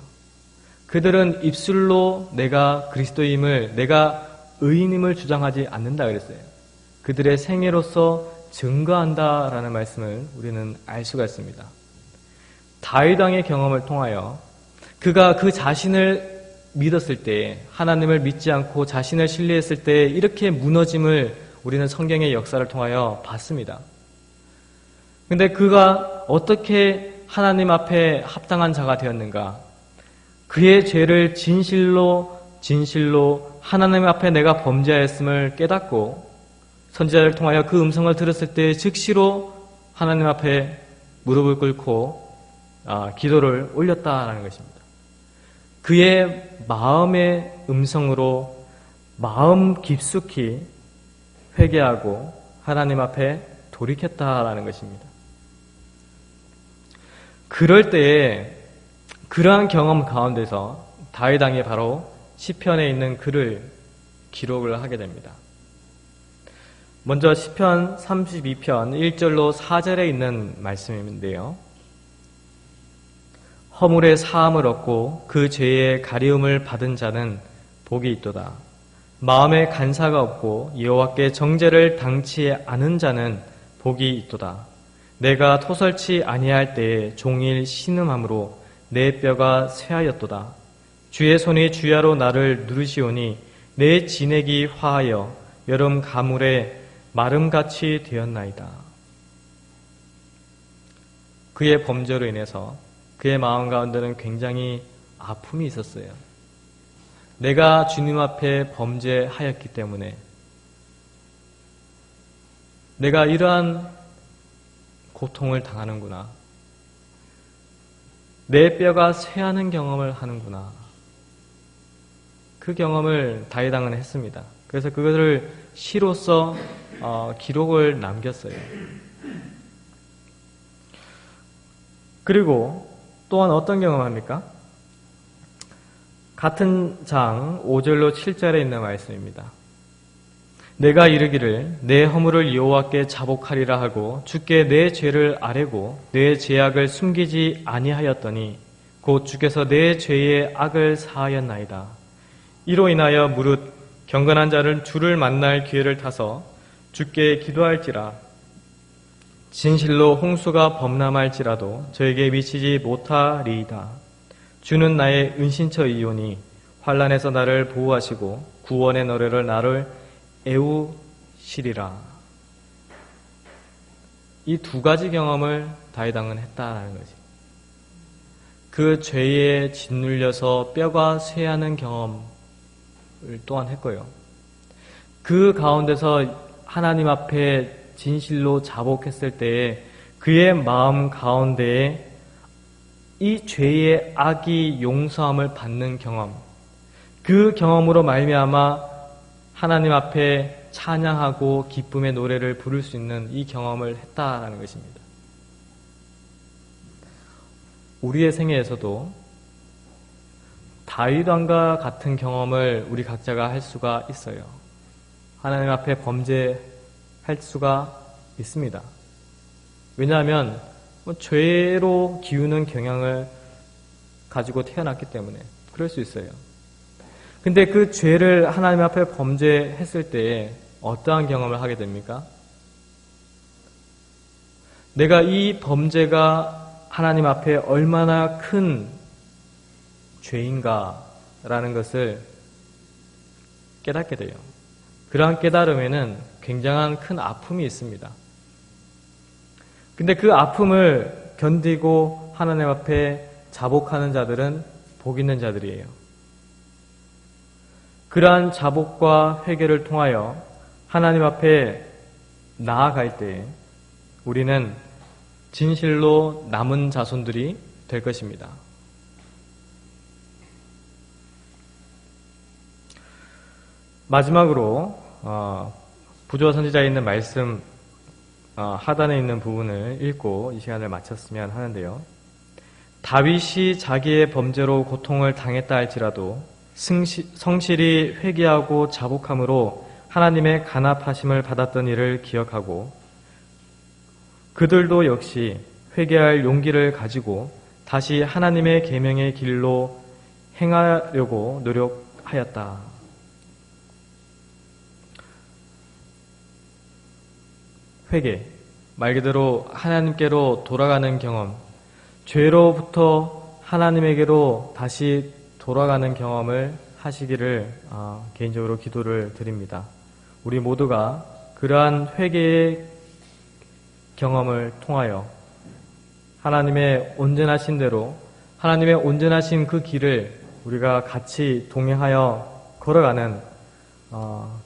그들은 입술로 내가 그리스도임을, 내가 의인임을 주장하지 않는다 그랬어요. 그들의 생애로서 증거한다라는 말씀을 우리는 알 수가 있습니다. 다윗 왕의 경험을 통하여 그가 그 자신을 믿었을 때, 하나님을 믿지 않고 자신을 신뢰했을 때 이렇게 무너짐을 우리는 성경의 역사를 통하여 봤습니다. 근데 그가 어떻게 하나님 앞에 합당한 자가 되었는가? 그의 죄를 진실로 하나님 앞에 내가 범죄하였음을 깨닫고 선지자를 통하여 그 음성을 들었을 때 즉시로 하나님 앞에 무릎을 꿇고 기도를 올렸다라는 것입니다. 그의 마음의 음성으로 마음 깊숙이 회개하고 하나님 앞에 돌이켰다라는 것입니다. 그럴 때에 그러한 경험 가운데서 다윗 왕이 바로 시편에 있는 글을 기록을 하게 됩니다. 먼저 시편 32편 1절로 4절에 있는 말씀인데요. 허물의 사함을 얻고 그 죄의 가리움을 받은 자는 복이 있도다. 마음에 간사가 없고 여호와께 정죄를 당치 않은 자는 복이 있도다. 내가 토설치 아니할 때에 종일 신음함으로 내 뼈가 쇠하였도다. 주의 손이 주야로 나를 누르시오니 내 진액이 화하여 여름 가물에 마름같이 되었나이다. 그의 범죄로 인해서 그의 마음 가운데는 굉장히 아픔이 있었어요. 내가 주님 앞에 범죄하였기 때문에 내가 이러한 고통을 당하는구나. 내 뼈가 쇠하는 경험을 하는구나. 그 경험을 다윗 왕은 했습니다. 그래서 그것을 시로써 기록을 남겼어요. 그리고 또한 어떤 경험을 합니까? 같은 장 5절로 7절에 있는 말씀입니다. 내가 이르기를 내 허물을 여호와께 자복하리라 하고 주께 내 죄를 아뢰고 내 죄악을 숨기지 아니하였더니 곧 주께서 내 죄의 악을 사하였나이다. 이로 인하여 무릇 경건한 자는 주를 만날 기회를 타서 주께 기도할지라 진실로 홍수가 범람할지라도 저에게 미치지 못하리이다. 주는 나의 은신처이오니 환난에서 나를 보호하시고 구원의 노래를 나를 애우시리라. 이 두 가지 경험을 다윗 왕은 했다라는 거지. 그 죄에 짓눌려서 뼈가 쇠하는 경험을 또한 했고요. 그 가운데서 하나님 앞에 진실로 자복했을 때에 그의 마음 가운데에 이 죄의 악이 용서함을 받는 경험, 그 경험으로 말미암아 하나님 앞에 찬양하고 기쁨의 노래를 부를 수 있는 이 경험을 했다라는 것입니다. 우리의 생애에서도 다윗 왕과 같은 경험을 우리 각자가 할 수가 있어요. 하나님 앞에 범죄할 수가 있습니다. 왜냐하면 죄로 기우는 경향을 가지고 태어났기 때문에 그럴 수 있어요. 근데 그 죄를 하나님 앞에 범죄했을 때에 어떠한 경험을 하게 됩니까? 내가 이 범죄가 하나님 앞에 얼마나 큰 죄인가라는 것을 깨닫게 돼요. 그러한 깨달음에는 굉장한 큰 아픔이 있습니다. 근데 그 아픔을 견디고 하나님 앞에 자복하는 자들은 복 있는 자들이에요. 그러한 자복과 회개를 통하여 하나님 앞에 나아갈 때 우리는 진실로 남은 자손들이 될 것입니다. 마지막으로 부조와 선지자에 있는 말씀 하단에 있는 부분을 읽고 이 시간을 마쳤으면 하는데요. 다윗이 자기의 범죄로 고통을 당했다 할지라도 성실히 회개하고 자복함으로 하나님의 간합하심을 받았던 일을 기억하고 그들도 역시 회개할 용기를 가지고 다시 하나님의 계명의 길로 행하려고 노력하였다. 회개, 말 그대로 하나님께로 돌아가는 경험, 죄로부터 하나님에게로 다시 돌아가는 경험을 하시기를 개인적으로 기도를 드립니다. 우리 모두가 그러한 회개의 경험을 통하여 하나님의 온전하신 대로 하나님의 온전하신 그 길을 우리가 같이 동행하여 걸어가는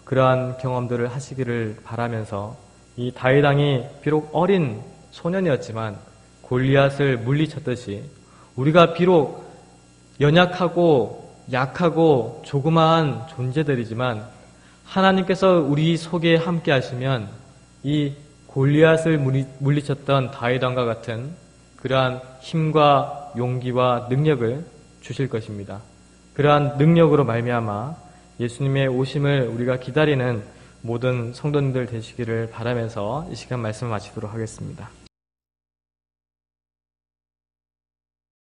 그러한 경험들을 하시기를 바라면서 이 다윗 왕이 비록 어린 소년이었지만 골리앗을 물리쳤듯이 우리가 비록 연약하고 약하고 조그마한 존재들이지만 하나님께서 우리 속에 함께 하시면 이 골리앗을 물리쳤던 다윗 왕과 같은 그러한 힘과 용기와 능력을 주실 것입니다. 그러한 능력으로 말미암아 예수님의 오심을 우리가 기다리는 모든 성도님들 되시기를 바라면서 이 시간 말씀을 마치도록 하겠습니다.